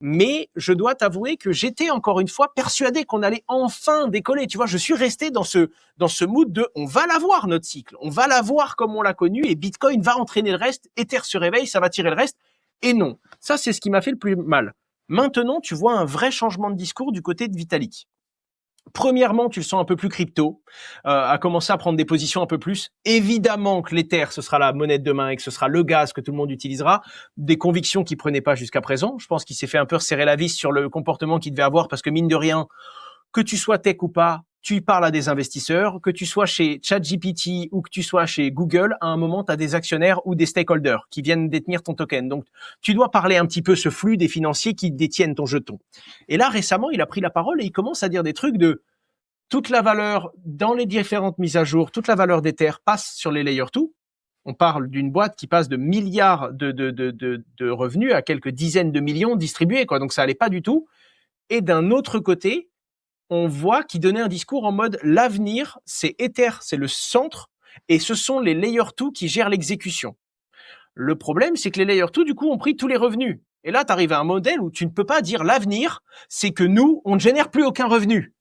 Mais je dois t'avouer que j'étais encore une fois persuadé qu'on allait enfin décoller. Tu vois, je suis resté dans ce mood de on va l'avoir notre cycle, on va l'avoir comme on l'a connu et Bitcoin va entraîner le reste, Ether se réveille, ça va tirer le reste. Et non, ça c'est ce qui m'a fait le plus mal. Maintenant, tu vois un vrai changement de discours du côté de Vitalik. Premièrement, tu le sens un peu plus crypto, à commencer à prendre des positions un peu plus. Évidemment que l'Ether, ce sera la monnaie de demain et que ce sera le gaz que tout le monde utilisera. Des convictions qu'il prenait pas jusqu'à présent. Je pense qu'il s'est fait un peu resserrer la vis sur le comportement qu'il devait avoir parce que mine de rien, que tu sois tech ou pas, tu parles à des investisseurs, que tu sois chez ChatGPT ou que tu sois chez Google, à un moment, tu as des actionnaires ou des stakeholders qui viennent détenir ton token. Donc, tu dois parler un petit peu ce flux des financiers qui détiennent ton jeton. Et là, récemment, il a pris la parole et il commence à dire des trucs de toute la valeur dans les différentes mises à jour, toute la valeur d'Ether passe sur les Layer 2. On parle d'une boîte qui passe de milliards de revenus à quelques dizaines de millions distribués, quoi. Donc, ça allait pas du tout. Et d'un autre côté, on voit qu'il donnait un discours en mode l'avenir, c'est Ether, c'est le centre, et ce sont les Layer 2 qui gèrent l'exécution. Le problème, c'est que les Layer 2, du coup, ont pris tous les revenus. Et là, tu arrives à un modèle où tu ne peux pas dire l'avenir, c'est que nous, on ne génère plus aucun revenu.